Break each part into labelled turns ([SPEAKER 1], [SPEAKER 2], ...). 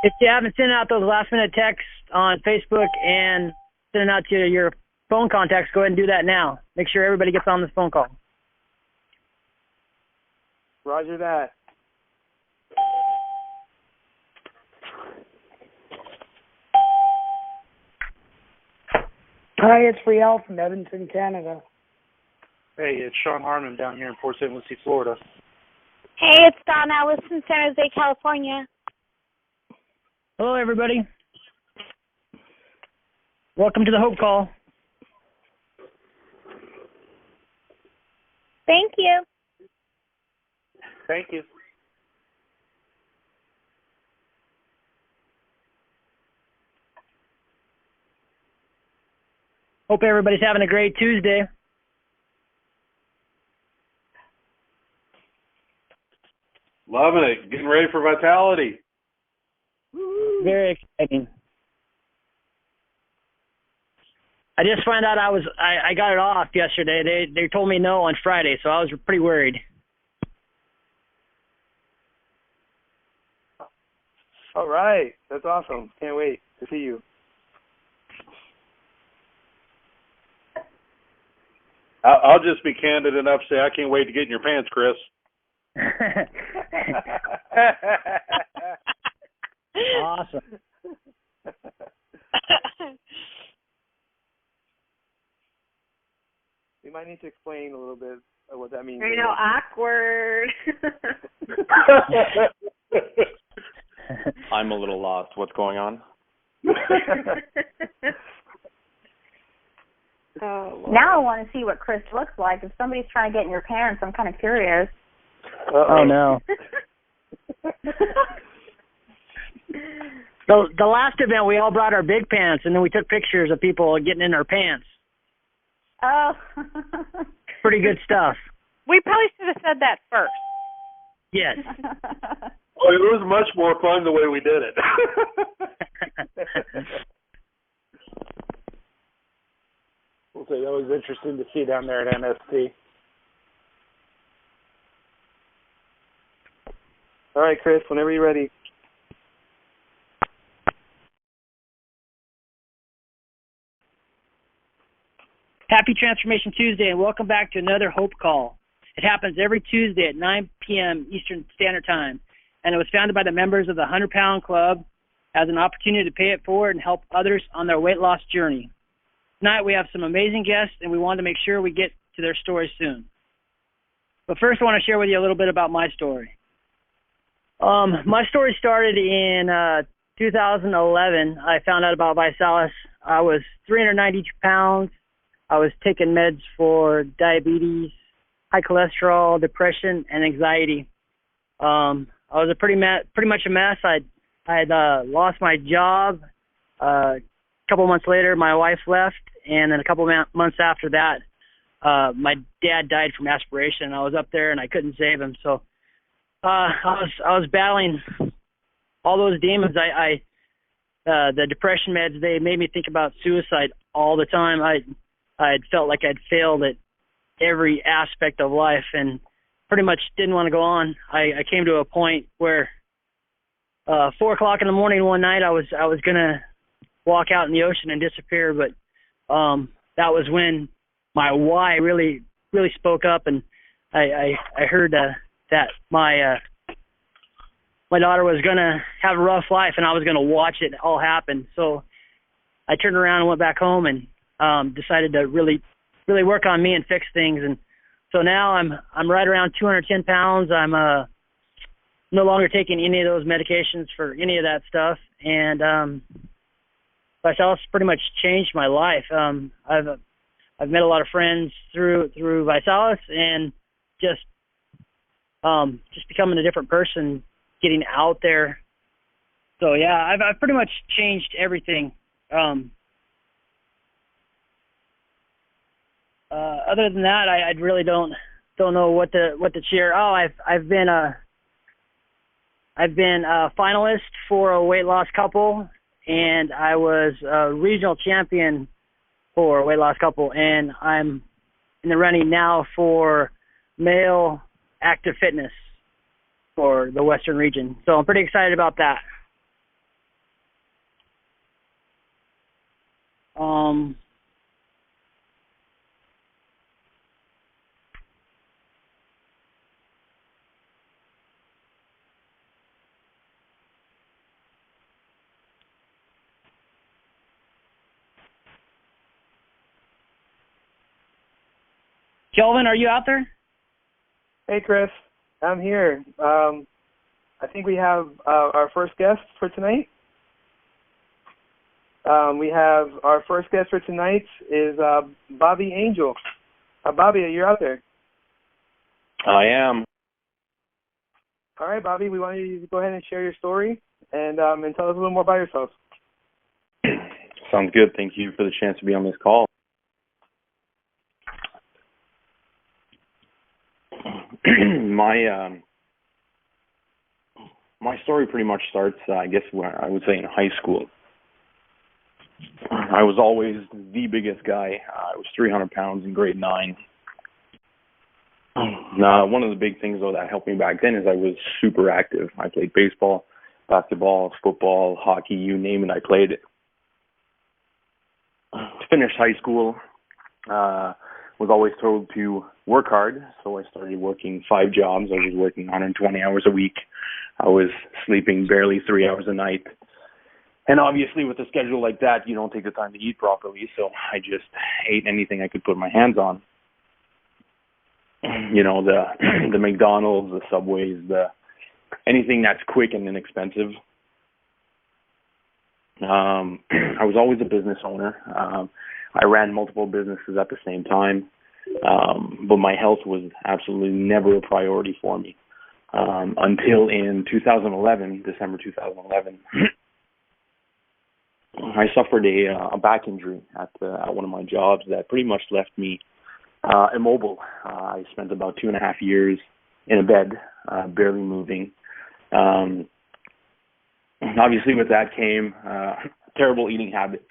[SPEAKER 1] If you haven't sent out those last-minute texts on Facebook and send it out to your phone contacts, go ahead and do that now. Make sure everybody gets on this phone call.
[SPEAKER 2] Roger that.
[SPEAKER 3] Hi, it's Riel from Edmonton, Canada.
[SPEAKER 2] Hey, it's Sean Harmon down here in Port St. Lucie, Florida.
[SPEAKER 4] Hey, it's Donna Ellis from San Jose, California.
[SPEAKER 1] Hello, everybody. Welcome to the Hope Call.
[SPEAKER 4] Thank you.
[SPEAKER 2] Thank you.
[SPEAKER 1] Hope everybody's having a great Tuesday.
[SPEAKER 5] Loving it. Getting ready for Vitality.
[SPEAKER 1] Very exciting. I just found out I got it off yesterday. They told me no on Friday, so I was pretty worried.
[SPEAKER 2] All right. That's awesome. Can't wait to see you.
[SPEAKER 5] I'll just be candid enough to say I can't wait to get in your pants, Chris.
[SPEAKER 1] Awesome.
[SPEAKER 2] We might need to explain a little bit of what that means.
[SPEAKER 6] I know, awkward.
[SPEAKER 7] I'm a little lost. What's going on?
[SPEAKER 6] Oh,
[SPEAKER 4] Now I want to see what Chris looks like. If somebody's trying to get in your pants, I'm kind of curious.
[SPEAKER 1] Oh, no. The last event, we all brought our big pants, and then we took pictures of people getting in their pants.
[SPEAKER 4] Oh.
[SPEAKER 1] Pretty good stuff.
[SPEAKER 6] we probably should have said that first.
[SPEAKER 1] Yes.
[SPEAKER 5] Well, it was much more fun the way we did it.
[SPEAKER 2] We'll say that was interesting to see down there at MST. All right, Chris, whenever you're ready.
[SPEAKER 1] Happy Transformation Tuesday, and welcome back to another Hope Call. It happens every Tuesday at 9 p.m. Eastern Standard Time, and it was founded by the members of the 100-Pound Club as an opportunity to pay it forward and help others on their weight loss journey. Tonight we have some amazing guests, and we wanted to make sure we get to their stories soon. But first I want to share with you a little bit about my story. My story started in 2011. I found out about Visalis. I was 392 pounds. I was taking meds for diabetes, high cholesterol, depression, and anxiety. I was pretty much a mess. I had lost my job. A couple months later, my wife left, and then a couple months after that, my dad died from aspiration. I was up there, and I couldn't save him. So I was battling all those demons. The depression meds, they made me think about suicide all the time. I had felt like I'd failed at every aspect of life and pretty much didn't want to go on. I came to a point where 4 o'clock in the morning one night I was gonna walk out in the ocean and disappear, but that was when my why really spoke up, and I heard that my daughter was gonna have a rough life and I was gonna watch it all happen. So I turned around and went back home and decided to really work on me and fix things. And so now I'm right around 210 pounds. I'm no longer taking any of those medications for any of that stuff. And Visalis pretty much changed my life. I've met a lot of friends through Visalis, and just becoming a different person, getting out there. So yeah, I've pretty much changed everything. Other than that, I really don't know what to share. Oh, I've been a finalist for a weight loss couple, and I was a regional champion for a weight loss couple, and I'm in the running now for male active fitness for the Western region. So I'm pretty excited about that. Kelvin, are you out there?
[SPEAKER 2] Hey, Chris. I'm here. I think we have our first guest for tonight. We have our first guest for tonight is Bobby Angel. Bobby, you're out there.
[SPEAKER 7] I am.
[SPEAKER 2] All right, Bobby, we want you to go ahead and share your story and tell us a little more about yourself.
[SPEAKER 7] Sounds good. Thank you for the chance to be on this call. My story pretty much starts, I guess, where I would say in high school. I was always the biggest guy. I was 300 pounds in grade 9. One of the big things, though, that helped me back then is I was super active. I played baseball, basketball, football, hockey, you name it, I played it. Finished high school, was always told to work hard, so I started working 5 jobs. I was working 120 hours a week. I was sleeping barely 3 hours a night. And obviously with a schedule like that, you don't take the time to eat properly, so I just ate anything I could put my hands on. You know, the McDonald's, the Subways, anything that's quick and inexpensive. I was always a business owner. I ran multiple businesses at the same time, but my health was absolutely never a priority for me until in 2011, December 2011. I suffered a back injury at one of my jobs that pretty much left me immobile. I spent about 2.5 years in a bed, barely moving. Obviously, with that came terrible eating habits.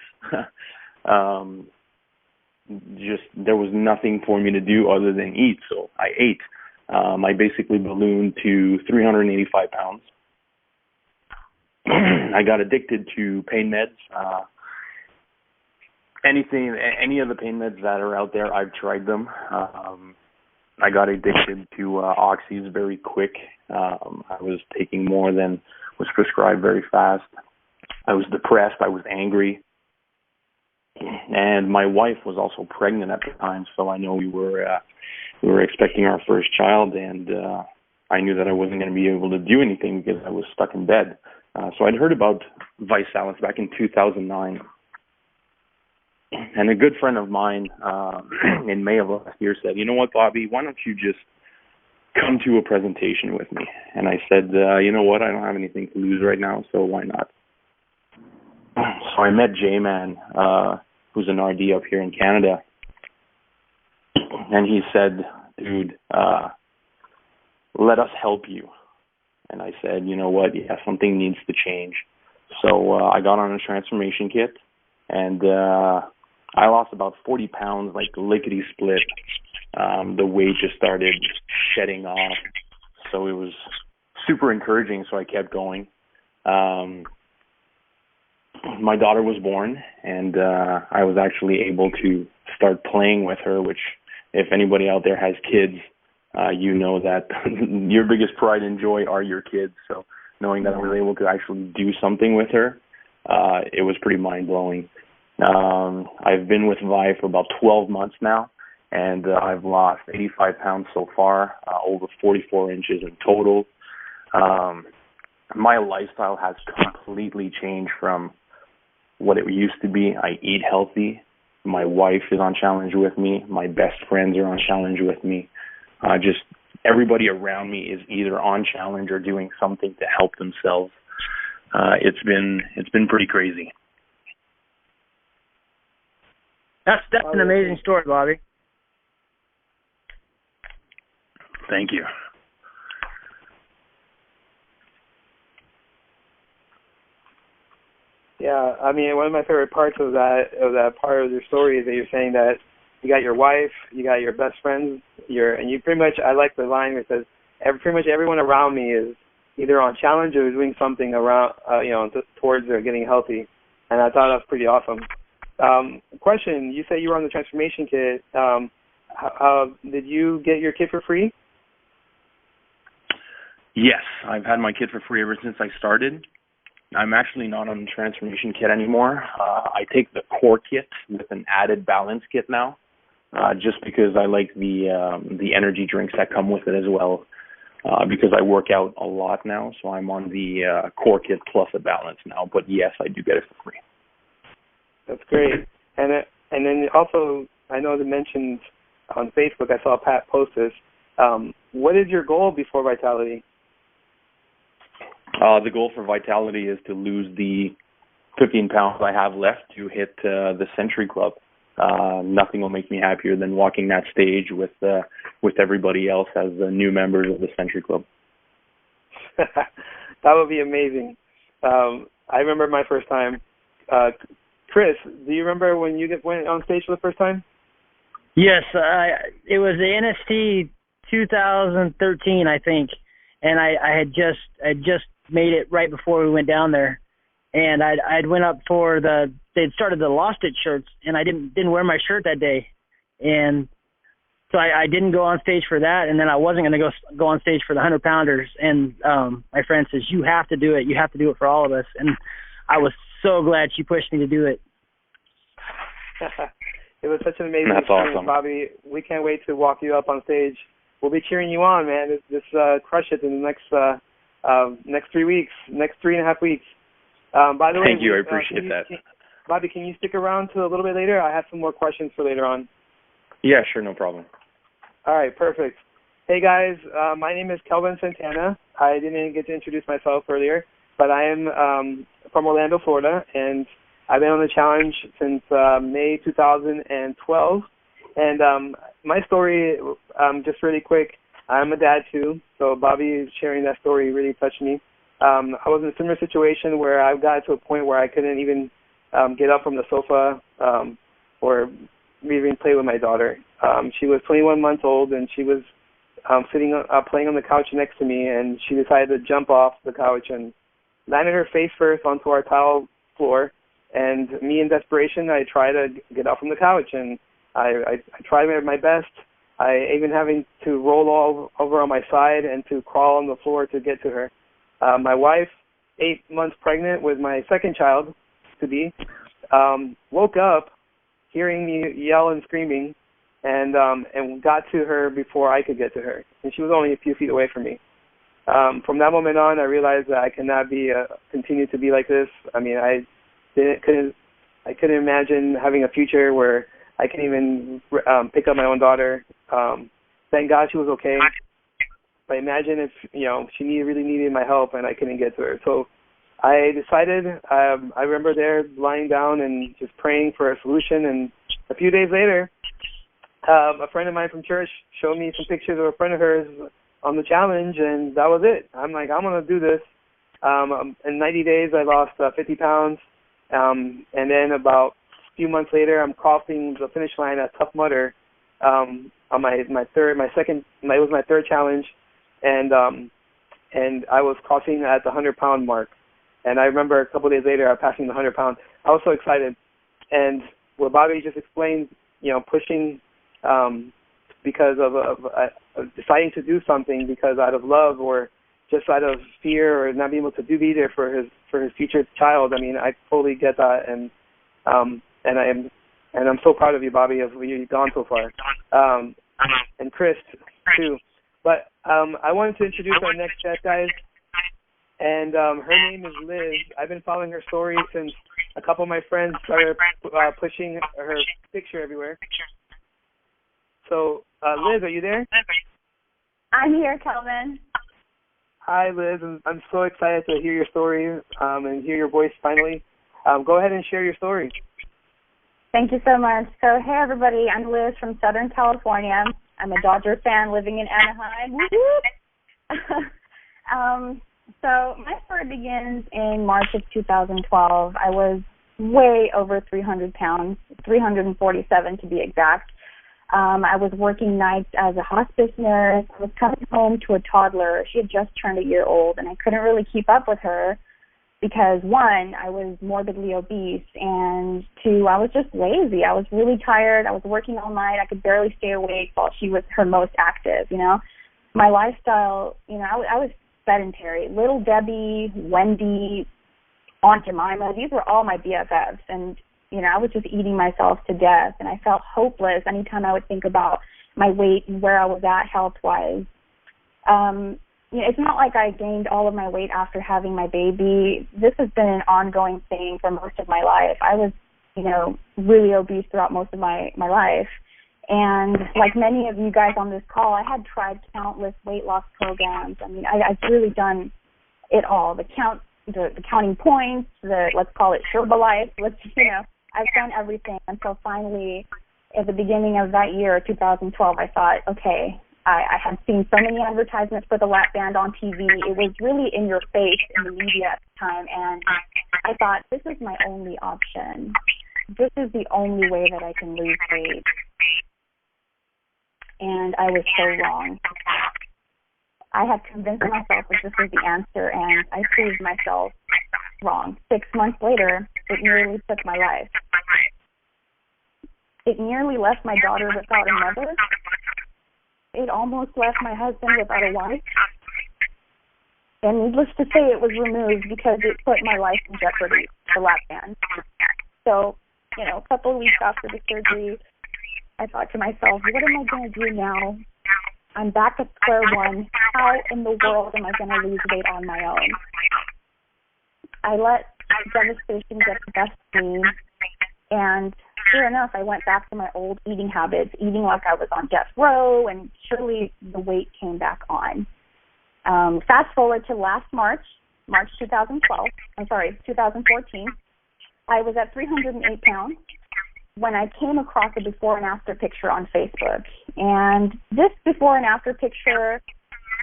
[SPEAKER 7] Just there was nothing for me to do other than eat, so I ate. I basically ballooned to 385 pounds. I got addicted to pain meds. Any of the pain meds that are out there, I've tried them. I got addicted to oxys very quick. I was taking more than was prescribed very fast. I was depressed. I was angry. And my wife was also pregnant at the time, so I know we were expecting our first child, and I knew that I wasn't going to be able to do anything because I was stuck in bed. So I'd heard about Visalus back in 2009. And a good friend of mine in May of last year said, you know what, Bobby, why don't you just come to a presentation with me? And I said, you know what, I don't have anything to lose right now, so why not? So I met J-Man, who's an RD up here in Canada. And he said, dude, let us help you. And I said, you know what, yeah, something needs to change. So I got on a transformation kit, and I lost about 40 pounds, like lickety-split. The weight just started shedding off. So it was super encouraging, so I kept going. My daughter was born, and I was actually able to start playing with her, which if anybody out there has kids, you know that your biggest pride and joy are your kids. So knowing that I was able to actually do something with her, it was pretty mind-blowing. I've been with Vi for about 12 months now, and I've lost 85 pounds so far, over 44 inches in total. My lifestyle has completely changed from what it used to be. I eat healthy. My wife is on challenge with me. My best friends are on challenge with me. Just everybody around me is either on challenge or doing something to help themselves. It's been pretty crazy.
[SPEAKER 1] That's an amazing story, Bobby.
[SPEAKER 7] Thank you.
[SPEAKER 2] Yeah, I mean, one of my favorite parts of that part of your story is that you're saying that you got your wife, you got your best friends, and you pretty much, I like the line that says, pretty much everyone around me is either on challenge or doing something around, towards their getting healthy, and I thought that was pretty awesome. Question, you say you were on the transformation kit. Did you get your kit for free?
[SPEAKER 7] Yes, I've had my kit for free ever since I started. I'm actually not on the transformation kit anymore. I take the core kit with an added balance kit now, just because I like the energy drinks that come with it as well, because I work out a lot now, so I'm on the core kit plus a balance now. But yes, I do get it for free.
[SPEAKER 2] That's great. And then also, I know they mentioned on Facebook, I saw Pat post this. What is your goal before Vitality?
[SPEAKER 7] The goal for Vitality is to lose the 15 pounds I have left to hit the Century Club. Nothing will make me happier than walking that stage with everybody else as the new members of the Century Club.
[SPEAKER 2] That would be amazing. I remember my first time. Chris, do you remember when you went on stage for the first time?
[SPEAKER 1] Yes, it was the NST 2013, I think, and I had just made it right before we went down there, and I'd went up for they'd started the Lost It shirts, and I didn't wear my shirt that day, and so I didn't go on stage for that, and then I wasn't going to go on stage for the 100-pounders, and my friend says, you have to do it for all of us, and I was so glad she pushed me to do it.
[SPEAKER 2] It was such an amazing
[SPEAKER 7] That's
[SPEAKER 2] experience,
[SPEAKER 7] awesome.
[SPEAKER 2] Bobby. We can't wait to walk you up on stage. We'll be cheering you on, man. Just crush it in the next 3 weeks, next 3.5 weeks. By the way,
[SPEAKER 7] thank you. I appreciate that.
[SPEAKER 2] Bobby, can you stick around till a little bit later? I have some more questions for later on.
[SPEAKER 7] Yeah, sure, no problem.
[SPEAKER 2] All right, perfect. Hey, guys, my name is Kelvin Santana. I didn't get to introduce myself earlier, but I am from Orlando, Florida, and I've been on the challenge since May 2012. And my story, just really quick, I'm a dad too, so Bobby sharing that story really touched me. I was in a similar situation where I got to a point where I couldn't even get up from the sofa or even play with my daughter. She was 21 months old, and she was sitting playing on the couch next to me, and she decided to jump off the couch and landed her face first onto our tile floor. And me, in desperation, I tried to get up from the couch, and I tried my best. I even having to roll all over on my side and to crawl on the floor to get to her. My wife, 8 months pregnant with my second child to be, woke up hearing me yell and screaming, and got to her before I could get to her. And she was only a few feet away from me. From that moment on, I realized that I cannot continue to be like this. I mean, I couldn't imagine having a future where I can even pick up my own daughter. Thank God she was okay. But imagine if she really needed my help and I couldn't get to her. So I decided. I remember there lying down and just praying for a solution. And a few days later, a friend of mine from church showed me some pictures of a friend of hers on the challenge, and that was it. I'm like, I'm gonna do this. In 90 days, I lost 50 pounds. And then about a few months later, I'm crossing the finish line at Tough Mudder on it was my third challenge, and I was crossing at the 100-pound mark. And I remember a couple of days later, I was passing the 100-pound. I was so excited. And what Bobby just explained, pushing because of deciding to do something because out of love or just out of fear or not being able to be there for his future child. I mean, I totally get that, and I'm so proud of you, Bobby, of what you've gone so far, and Chris too. But I wanted to introduce our next guest, guys, and her name is Liz. I've been following her story since a couple of my friends started pushing her picture everywhere. So, Liz, are you there?
[SPEAKER 4] I'm here, Kelvin.
[SPEAKER 2] Hi, Liz. I'm so excited to hear your story and hear your voice finally. Go ahead and share your story.
[SPEAKER 4] Thank you so much. So, hey, everybody. I'm Liz from Southern California. I'm a Dodger fan living in Anaheim. So my story begins in March of 2012. I was way over 300 pounds, 347 to be exact. I was working nights as a hospice nurse. I was coming home to a toddler. She had just turned a year old, and I couldn't really keep up with her. because one, I was morbidly obese, and two, I was just lazy. I was really tired. I was working all night. I could barely stay awake while she was her most active, you know. My lifestyle, you know, I was sedentary. Little Debbie, Wendy, Aunt Jemima, these were all my BFFs, and, you know, I was just eating myself to death, and I felt hopeless anytime I would think about my weight and where I was at health-wise. You know, it's not like I gained all of my weight after having my baby. This has been an ongoing thing for most of my life. I was, you know, really obese throughout most of my life. And like many of you guys on this call, I had tried countless weight loss programs. I mean, I've really done it all. The counting points, let's call it Sherbalife. I've done everything until finally, at the beginning of that year, 2012, I thought, okay, I had seen so many advertisements for the lap band on TV. It was really in your face in the media at the time, and I thought, this is my only option. This is the only way that I can lose weight. And I was so wrong. I had convinced myself that this was the answer, and I proved myself wrong. 6 months later, it nearly took my life. It nearly left my daughter without a mother. It almost left my husband without a wife. And needless to say, it was removed because it put my life in jeopardy, the lap band. So, you know, a couple of weeks after the surgery, I thought to myself, what am I going to do now? I'm back at square one. How in the world am I going to lose weight on my own? I let devastation get the best of me, and sure enough, I went back to my old eating habits, eating like I was on death row, and surely the weight came back on. Fast forward to last March 2014, I was at 308 pounds when I came across a before and after picture on Facebook. And this before and after picture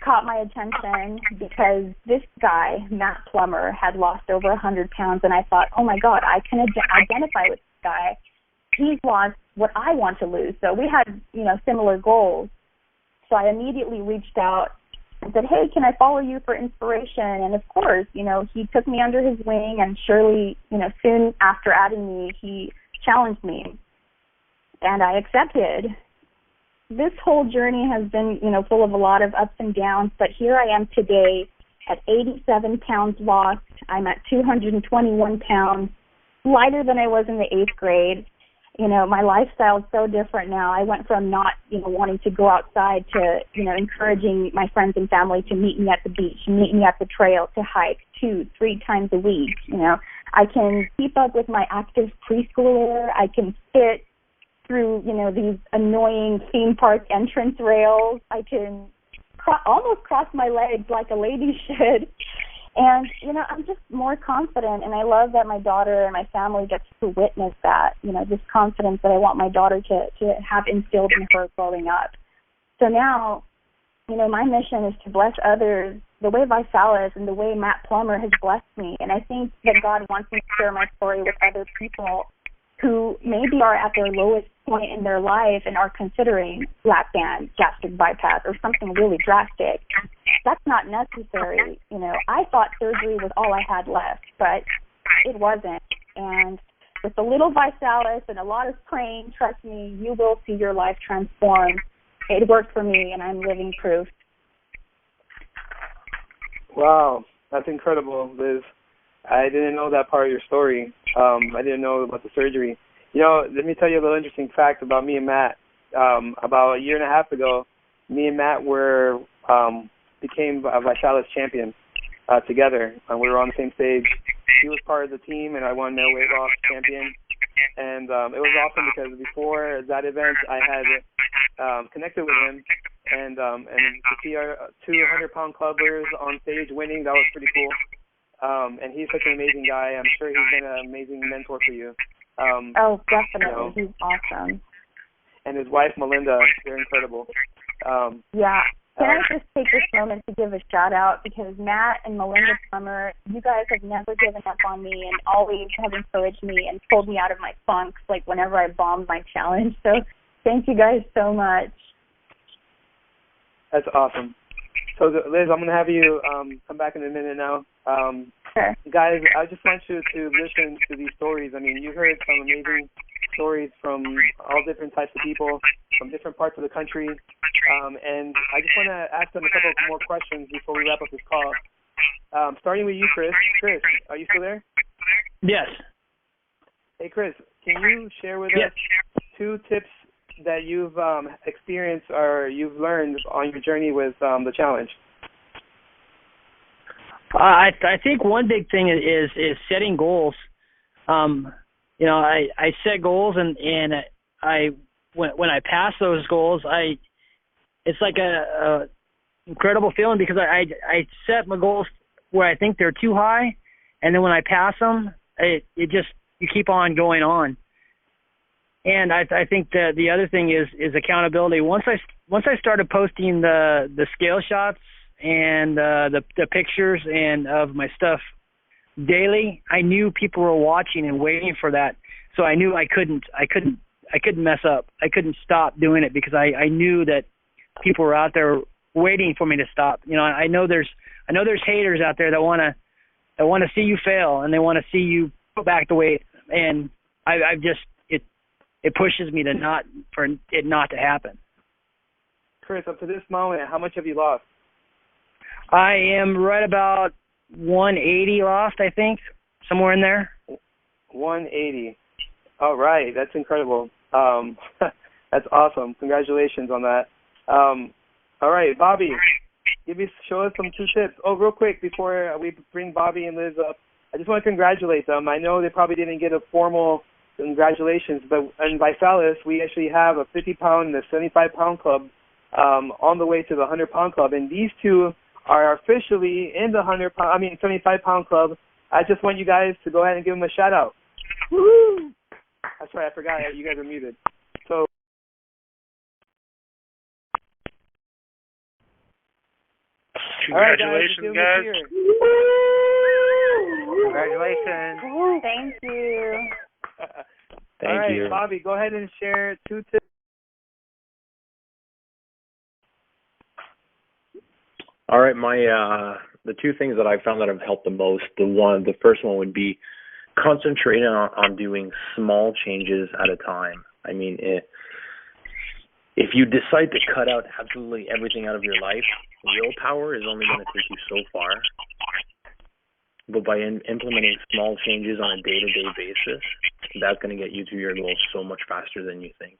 [SPEAKER 4] caught my attention because this guy, Matt Plummer, had lost over 100 pounds, and I thought, oh my God, I can identify with this guy. He's lost what I want to lose. So we had, you know, similar goals. So I immediately reached out and said, hey, can I follow you for inspiration? And of course, you know, he took me under his wing, and surely, you know, soon after adding me, he challenged me. And I accepted. This whole journey has been, you know, full of a lot of ups and downs, but here I am today at 87 pounds lost. I'm at 221 pounds, lighter than I was in the 8th grade. You know, my lifestyle is so different now. I went from not, you know, wanting to go outside to, you know, encouraging my friends and family to meet me at the beach, meet me at the trail, to hike 2-3 times a week. You know, I can keep up with my active preschooler. I can fit through, you know, these annoying theme park entrance rails. I can almost cross my legs like a lady should. And, you know, I'm just more confident, and I love that my daughter and my family gets to witness that, you know, this confidence that I want my daughter to have instilled in her growing up. So now, you know, my mission is to bless others the way Visalis and the way Matt Plummer has blessed me. And I think that God wants me to share my story with other people who maybe are at their lowest point in their life and are considering lap band, gastric bypass, or something really drastic. That's not necessary. You know, I thought surgery was all I had left, but it wasn't. And with a little Visalis and a lot of praying, trust me, you will see your life transform. It worked for me, and I'm living proof.
[SPEAKER 2] Wow, that's incredible, Liz. I didn't know that part of your story. I didn't know about the surgery. You know, let me tell you a little interesting fact about me and Matt. About a year and a half ago, me and Matt became a Visalis champion together. We were on the same stage. He was part of the team, and I won the weight loss champion. And it was awesome because before that event, I had connected with him, and to see our 200-pound clubbers on stage winning, that was pretty cool. And he's such an amazing guy. I'm sure he's been an amazing mentor for you.
[SPEAKER 4] Oh, definitely. You know, he's awesome.
[SPEAKER 2] And his wife, Melinda, they're incredible.
[SPEAKER 4] Yeah. Can I just take this moment to give a shout-out, because Matt and Melinda Plummer, you guys have never given up on me and always have encouraged me and pulled me out of my funks, like whenever I bombed my challenge. So thank you guys so much.
[SPEAKER 2] That's awesome. So, Liz, I'm going to have you come back in a minute now.
[SPEAKER 4] Sure.
[SPEAKER 2] Guys, I just want you to listen to these stories. I mean, you heard some amazing stories from all different types of people from different parts of the country. And I just want to ask them a couple more questions before we wrap up this call. Starting with you, Chris. Chris, are you still there?
[SPEAKER 1] Yes.
[SPEAKER 2] Hey, Chris, can you share with us 2 tips that you've experienced or you've learned on your journey with the challenge?
[SPEAKER 1] I think one big thing is setting goals. You know, I set goals and I when I pass those goals, it's like a incredible feeling because I set my goals where I think they're too high, and then when I pass them, it just you keep on going on. And I think that the other thing is accountability. Once I started posting the scale shots and the pictures and of my stuff daily, I knew people were watching and waiting for that. So I knew I couldn't mess up. I couldn't stop doing it because I knew that people were out there waiting for me to stop. You know, I know there's haters out there that want to see you fail and they want to see you put back the weight. And I've just it pushes me to not to happen.
[SPEAKER 2] Chris, up to this moment, how much have you lost?
[SPEAKER 1] I am right about 180 lost, I think, somewhere in there.
[SPEAKER 2] 180. All right, that's incredible. That's awesome. Congratulations on that. All right, Bobby, show us some 2 tips. Oh, real quick before we bring Bobby and Liz up, I just want to congratulate them. I know they probably didn't get a formal congratulations, but in Visalis, we actually have a 50-pound and a 75-pound club on the way to the 100-pound club, and these 2 are officially in the 75-pound club. I just want you guys to go ahead and give them a shout-out. Woo! That's right, I forgot you guys are muted. So,
[SPEAKER 5] congratulations, guys.
[SPEAKER 4] Congratulations. Thank you.
[SPEAKER 2] All right, Bobby, go ahead and share 2 tips.
[SPEAKER 7] All right, the 2 things that I found that have helped the most. The first one would be concentrating on doing small changes at a time. I mean, if you decide to cut out absolutely everything out of your life, willpower is only going to take you so far. But by implementing small changes on a day-to-day basis, that's going to get you to your goals so much faster than you think.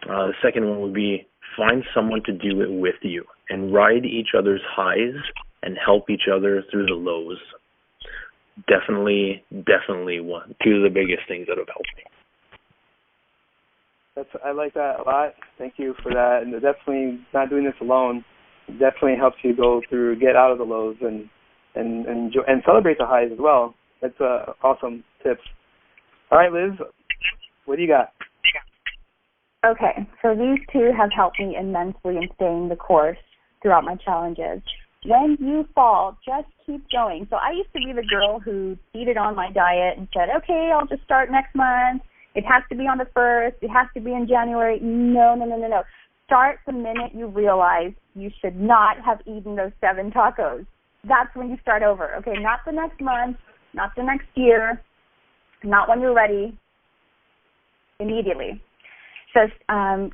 [SPEAKER 7] The second one would be find someone to do it with you and ride each other's highs and help each other through the lows. Definitely 2 of the biggest things that have helped me.
[SPEAKER 2] I like that a lot. Thank you for that. And definitely not doing this alone. It definitely helps you get out of the lows and celebrate the highs as well. That's awesome tips. All right, Liz, what do you got?
[SPEAKER 4] Okay, so these 2 have helped me immensely in staying the course throughout my challenges. When you fall, just keep going. So I used to be the girl who cheated on my diet and said, okay, I'll just start next month. It has to be on the 1st. It has to be in January. No. Start the minute you realize you should not have eaten those 7 tacos. That's when you start over. Okay, not the next month, not the next year, not when you're ready, immediately. So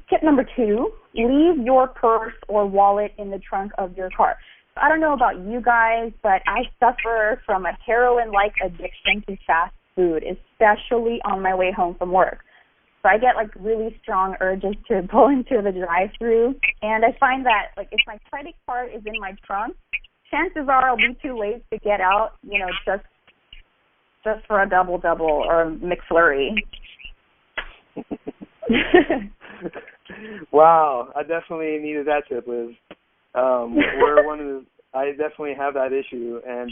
[SPEAKER 4] tip number 2, leave your purse or wallet in the trunk of your car. I don't know about you guys, but I suffer from a heroin-like addiction to fast food, especially on my way home from work. So I get really strong urges to pull into the drive-thru, and I find that if my credit card is in my trunk, chances are I'll be too late to get out, just for a double-double or a McFlurry.
[SPEAKER 2] Wow, I definitely needed that tip, Liz. I definitely have that issue, and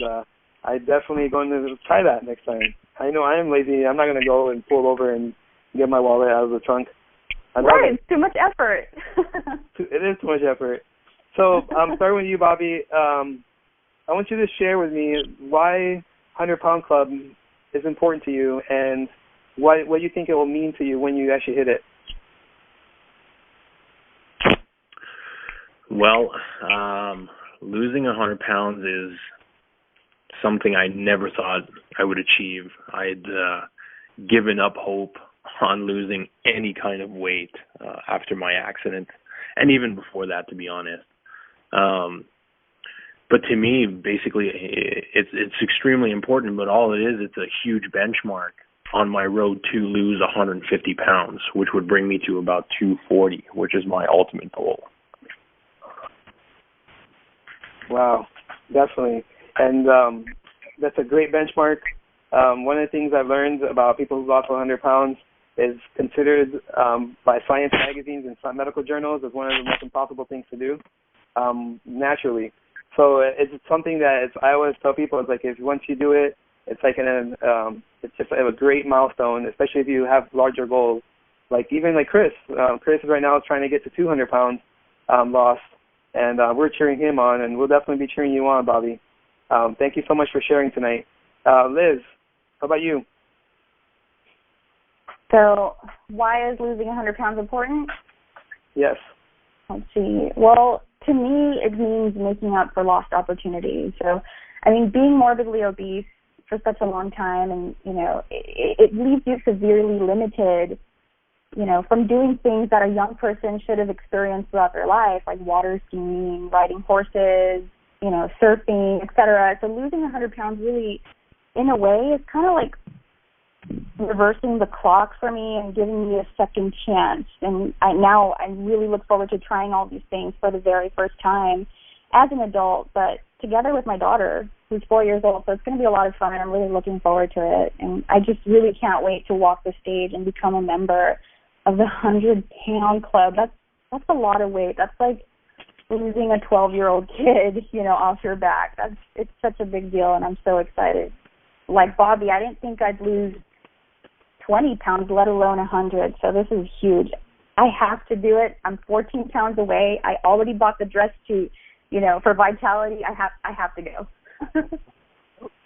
[SPEAKER 2] I definitely going to try that next time. I know I am lazy. I'm not going to go and pull over and get my wallet out of the trunk.
[SPEAKER 4] Right, it's too much effort.
[SPEAKER 2] It is too much effort. So starting with you, Bobby, I want you to share with me why 100-pound club is important to you and what you think it will mean to you when you actually hit it.
[SPEAKER 7] Well, losing 100 pounds is something I never thought I would achieve. I'd given up hope on losing any kind of weight after my accident, and even before that, to be honest. But to me, basically, it's extremely important, but all it is, it's a huge benchmark on my road to lose 150 pounds, which would bring me to about 240, which is my ultimate goal.
[SPEAKER 2] Wow, definitely. And that's a great benchmark. One of the things I've learned about people who've lost 100 pounds is considered by science magazines and some medical journals as one of the most impossible things to do naturally. So it's something that I always tell people, it's like if once you do it, it's like it's just a great milestone, especially if you have larger goals. Like even like Chris. Chris right now is trying to get to 200 pounds lost, and we're cheering him on, and we'll definitely be cheering you on, Bobby. Thank you so much for sharing tonight. Liz, how about you?
[SPEAKER 4] So why is losing 100 pounds important?
[SPEAKER 2] Yes.
[SPEAKER 4] Let's see. Well, to me, it means making up for lost opportunities. So, I mean, being morbidly obese for such a long time, and, you know, it leaves you severely limited, you know, from doing things that a young person should have experienced throughout their life, like water skiing, riding horses, you know, surfing, etc. So losing 100 pounds really, in a way, is kind of like reversing the clock for me and giving me a second chance. And I really look forward to trying all these things for the very first time as an adult, but together with my daughter, who's 4 years old. So it's going to be a lot of fun, and I'm really looking forward to it. And I just really can't wait to walk the stage and become a member of the 100-pound club. That's a lot of weight. That's like losing a 12-year-old kid, you know, off your back. It's such a big deal, and I'm so excited. Like Bobby, I didn't think I'd lose 20 pounds, let alone 100. So this is huge. I have to do it. I'm 14 pounds away. I already bought the dress suit, you know, for Vitality. I have to go.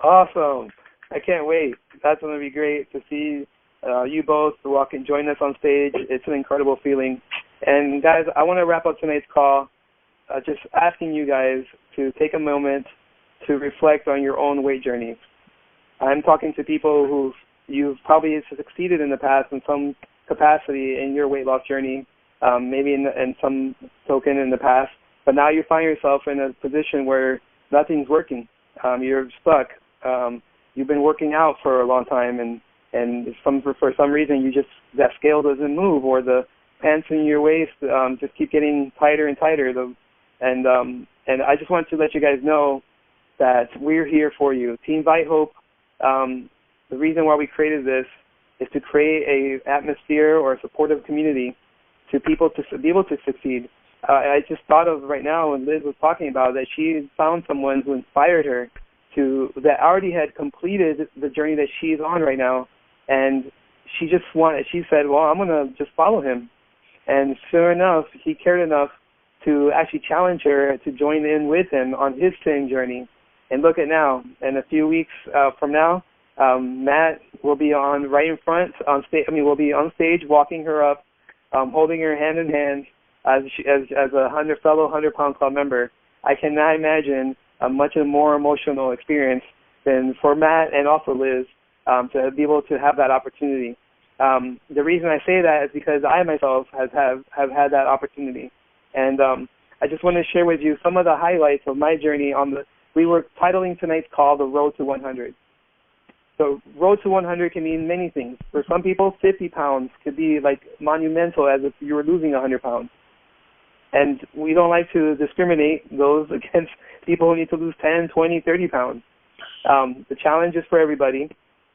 [SPEAKER 2] Awesome. I can't wait. That's going to be great to see you both walk and join us on stage. It's an incredible feeling. And guys, I want to wrap up tonight's call just asking you guys to take a moment to reflect on your own weight journey. I'm talking to people who you've probably succeeded in the past in some capacity in your weight loss journey, maybe in some token in the past, but now you find yourself in a position where nothing's working. You're stuck. You've been working out for a long time, and for some reason that scale doesn't move, or the pants in your waist just keep getting tighter and tighter. And I just want to let you guys know that we're here for you. TeamViHOPE. The reason why we created this is to create an atmosphere or a supportive community to people to be able to succeed. I just thought of right now when Liz was talking about that she found someone who inspired her that already had completed the journey that she's on right now, and she said, well, I'm going to just follow him. And sure enough, he cared enough to actually challenge her to join in with him on his same journey. And look at now, in a few weeks from now, Matt will be right in front on stage. We'll be on stage walking her up, holding her hand in hand as a fellow 100-pound club member. I cannot imagine a much more emotional experience than for Matt and also Liz to be able to have that opportunity. The reason I say that is because I myself have had that opportunity, and I just want to share with you some of the highlights of my journey we were titling tonight's call The Road to 100. So Road to 100 can mean many things. For some people, 50 pounds could be like monumental, as if you were losing 100 pounds. And we don't like to discriminate those against people who need to lose 10, 20, 30 pounds. The challenge is for everybody,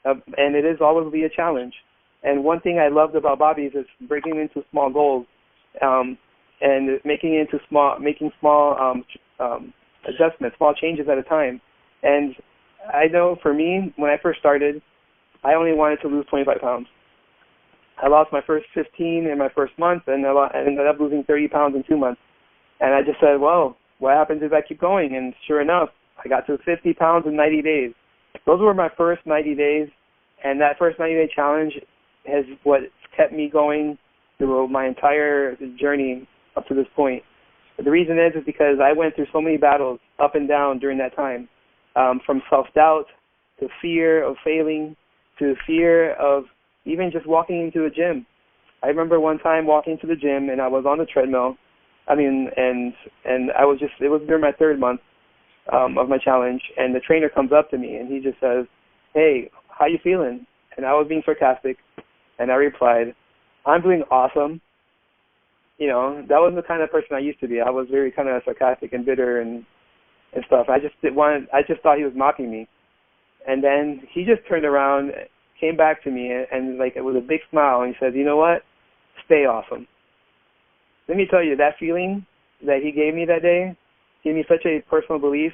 [SPEAKER 2] and it is always be a challenge. And one thing I loved about Bobby's is breaking into small goals and making small adjustments, small changes at a time. And I know for me, when I first started, I only wanted to lose 25 pounds. I lost my first 15 in my first month, and I ended up losing 30 pounds in 2 months. And I just said, well, what happens if I keep going? And sure enough, I got to 50 pounds in 90 days. Those were my first 90 days, and that first 90-day challenge has what kept me going through my entire journey up to this point. But the reason is because I went through so many battles up and down during that time. from self-doubt to fear of failing to fear of even just walking into a gym. I remember one time walking to the gym and I was on the treadmill. And I was just, it was during my 3rd month of my challenge, and the trainer comes up to me and he just says, "Hey, how you feeling?" And I was being sarcastic, and I replied, "I'm doing awesome." You know, that wasn't the kind of person I used to be. I was very kind of sarcastic and bitter and stuff. I just thought he was mocking me. And then he just turned around, came back to me, and like it was a big smile, and he said, "You know what? Stay awesome." Let me tell you, that feeling that he gave me that day gave me such a personal belief.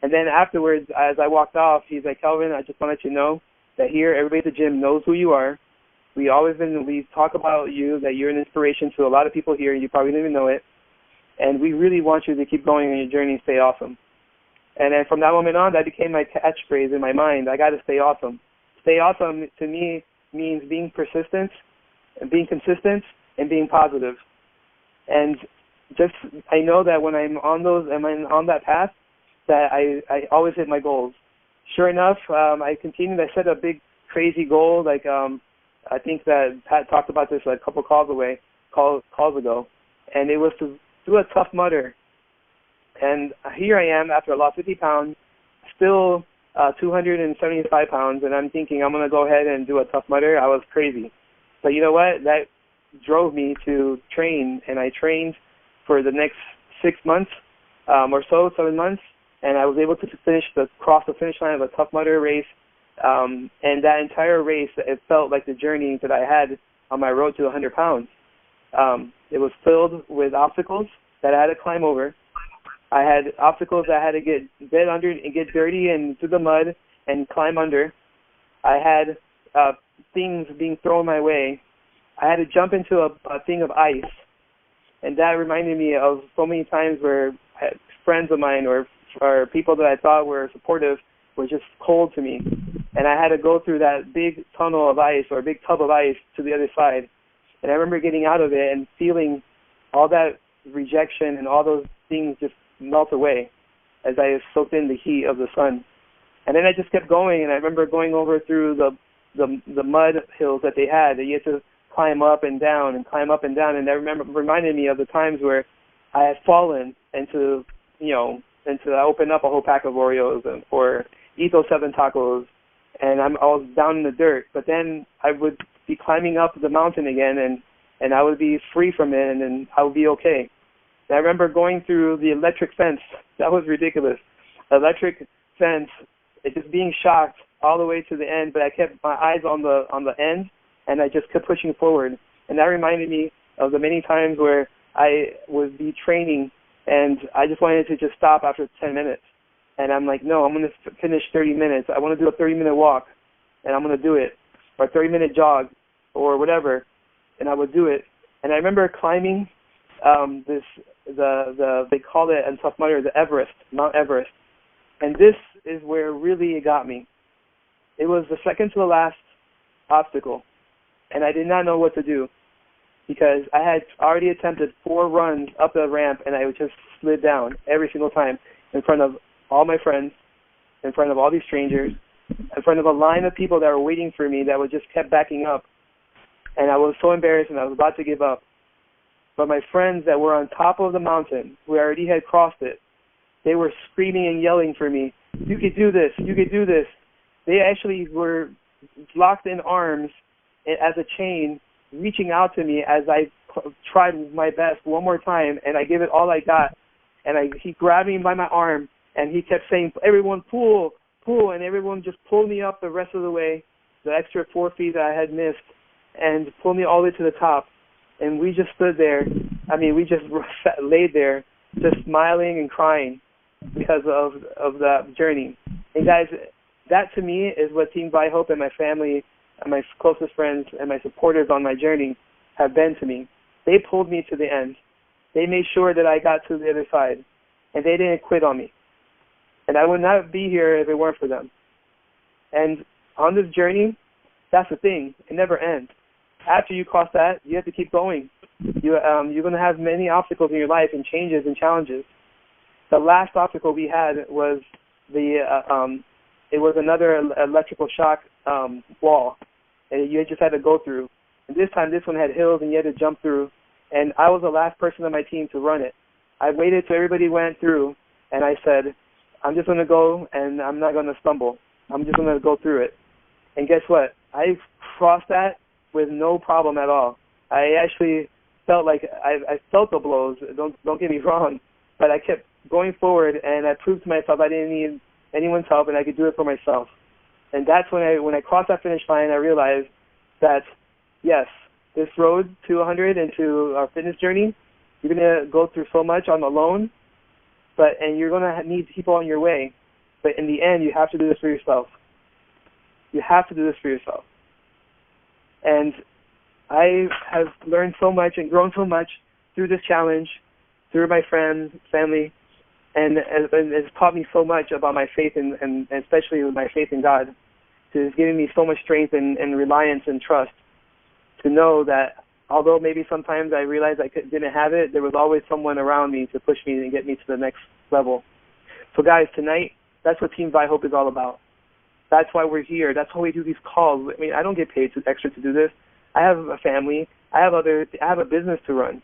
[SPEAKER 2] And then afterwards, as I walked off, he's like, "Kelvin, I just want to let you know that here, everybody at the gym knows who you are. We talk about you, that you're an inspiration to a lot of people here. You probably didn't even know it. And we really want you to keep going on your journey and stay awesome." And then from that moment on, that became my catchphrase in my mind. I got to stay awesome. Stay awesome to me means being persistent, and being consistent, and being positive. And just, I know that when I'm on that path, that I always hit my goals. Sure enough, I continued. I set a big, crazy goal. Like, I think that Pat talked about this a couple calls ago. And it was to do a Tough Mudder. And here I am after I lost 50 pounds, still 275 pounds, and I'm thinking I'm going to go ahead and do a Tough Mudder. I was crazy. But you know what? That drove me to train, and I trained for the next 6 months or so, 7 months, and I was able to cross the finish line of a Tough Mudder race. And that entire race, it felt like the journey that I had on my road to 100 pounds. It was filled with obstacles that I had to climb over. I had obstacles that I had to get under and get dirty and through the mud and climb under. I had things being thrown my way. I had to jump into a thing of ice. And that reminded me of so many times where friends of mine or people that I thought were supportive were just cold to me. And I had to go through that big tunnel of ice or a big tub of ice to the other side. And I remember getting out of it and feeling all that rejection and all those things just melt away as I soaked in the heat of the sun. And then I just kept going, and I remember going over through the mud hills that they had that you had to climb up and down and climb up and down. And that reminded me of the times where I had fallen and to open up a whole pack of Oreos or eat those 7 tacos, and I was down in the dirt. But then I would be climbing up the mountain again, and I would be free from it, and then I would be okay. And I remember going through the electric fence. That was ridiculous. Electric fence, it just being shocked all the way to the end, but I kept my eyes on the end, and I just kept pushing forward. And that reminded me of the many times where I would be training, and I just wanted to just stop after 10 minutes. And I'm like, no, I'm going to finish 30 minutes. I want to do a 30-minute walk, and I'm going to do it, or a 30-minute jog, or whatever, and I would do it. And I remember climbing they call it in Tough Mudder the Everest, Mount Everest. And this is where really it got me. It was the second to the last obstacle, and I did not know what to do because I had already attempted 4 runs up the ramp, and I just slid down every single time in front of all my friends, in front of all these strangers, in front of a line of people that were waiting for me that would just kept backing up. And I was so embarrassed, and I was about to give up. But my friends that were on top of the mountain, who already had crossed it, they were screaming and yelling for me, "You could do this, you could do this." They actually were locked in arms as a chain, reaching out to me as I tried my best one more time, and I gave it all I got. And he grabbed me by my arm, and he kept saying, "Everyone pull, pull," and everyone just pulled me up the rest of the way, the extra 4 feet that I had missed, and pulled me all the way to the top. And we just stood there. I mean, we just laid there, just smiling and crying because of that journey. And guys, that to me is what TeamViHOPE and my family and my closest friends and my supporters on my journey have been to me. They pulled me to the end. They made sure that I got to the other side, and they didn't quit on me. And I would not be here if it weren't for them. And on this journey, that's the thing. It never ends. After you cross that, you have to keep going. You're going to have many obstacles in your life and changes and challenges. The last obstacle we had was it was another electrical shock wall, and you just had to go through. And this time, this one had hills, and you had to jump through. And I was the last person on my team to run it. I waited till everybody went through, and I said, I'm just going to go, and I'm not going to stumble. I'm just going to go through it. And guess what? I crossed that with no problem at all. I actually felt like I felt the blows. Don't get me wrong, but I kept going forward, and I proved to myself I didn't need anyone's help, and I could do it for myself. And that's when I crossed that finish line, I realized that, yes, this road to 100 and to our fitness journey, you're going to go through so much on alone, and you're going to need people on your way. But in the end, you have to do this for yourself. You have to do this for yourself. And I have learned so much and grown so much through this challenge, through my friends, family, and it's taught me so much about my faith and especially my faith in God. It's given me so much strength and reliance and trust to know that although maybe sometimes I realized didn't have it, there was always someone around me to push me and get me to the next level. So guys, tonight, that's what TeamViHOPE is all about. That's why we're here. That's why we do these calls. I mean, I don't get paid extra to do this. I have a family. I have a business to run,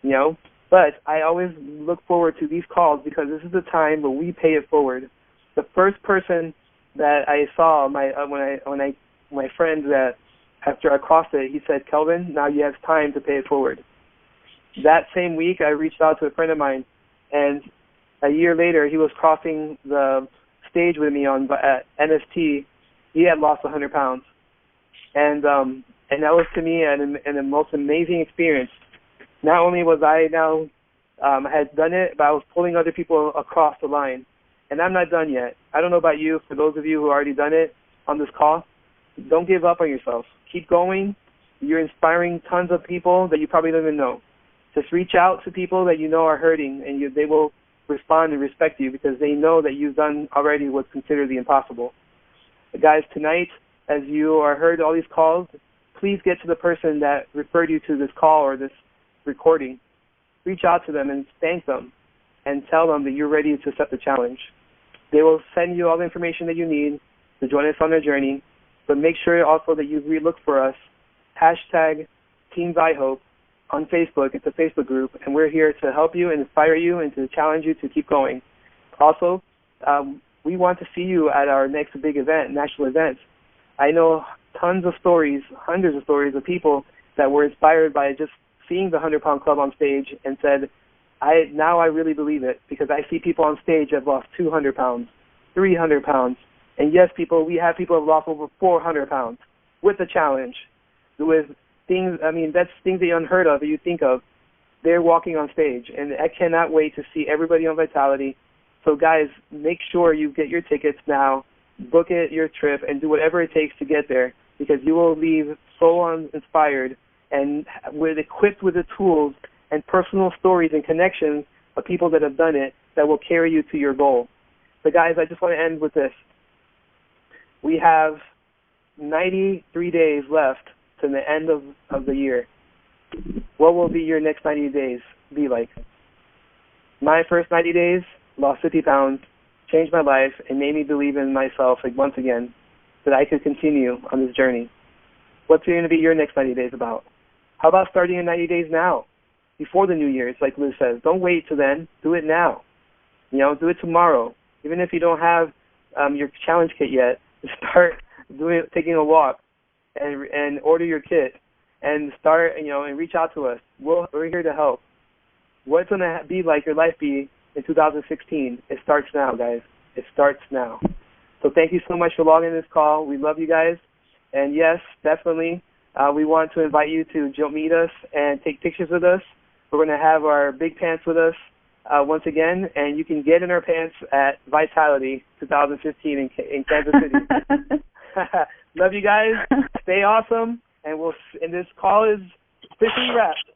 [SPEAKER 2] you know. But I always look forward to these calls because this is the time where we pay it forward. The first person that I saw, my friend that after I crossed it, he said, "Kelvin, now you have time to pay it forward." That same week, I reached out to a friend of mine, and a year later, he was crossing the stage with me at NST. He had lost 100 pounds, and that was to me the most amazing experience. Not only was I had done it, but I was pulling other people across the line. And I'm not done yet. I don't know about you. For those of you who already done it on this call, don't give up on yourself. Keep going. You're inspiring tons of people that you probably don't even know. Just reach out to people that you know are hurting, and they will respond and respect you because they know that you've done already what's considered the impossible. But guys, tonight, as you heard all these calls, please get to the person that referred you to this call or this recording. Reach out to them and thank them and tell them that you're ready to accept the challenge. They will send you all the information that you need to join us on the journey, but make sure also that you look for us, #TeamViHOPE on Facebook. It's a Facebook group, and we're here to help you and inspire you and to challenge you to keep going. Also, we want to see you at our next big event, national event. I know tons of stories, hundreds of stories of people that were inspired by just seeing the 100-pound club on stage and said, now I really believe it because I see people on stage that have lost 200 pounds, 300 pounds. And yes, we have people who have lost over 400 pounds with the challenge, with things, that's things that you unheard of, that you think of. They're walking on stage, and I cannot wait to see everybody on Vitality. So guys, make sure you get your tickets now, book your trip, and do whatever it takes to get there because you will leave so inspired and equipped with the tools and personal stories and connections of people that have done it that will carry you to your goal. But guys, I just want to end with this. We have 93 days left to the end of the year. What will be your next 90 days be like? My first 90 days, lost 50 pounds, changed my life, and made me believe in myself once again that I could continue on this journey. What's going to be your next 90 days about? How about starting in 90 days now, before the new year? It's like Liz says, don't wait till then. Do it now. Do it tomorrow. Even if you don't have your challenge kit yet, start taking a walk and order your kit and start, and reach out to us. We're here to help. What's going to be like your life be in 2016? It starts now, guys. It starts now. So thank you so much for logging this call. We love you guys. And yes, definitely, we want to invite you to meet us and take pictures with us. We're going to have our big pants with us once again, and you can get in our pants at Vitality 2015 in Kansas City. Love you guys. Stay awesome, and this call is officially wrapped.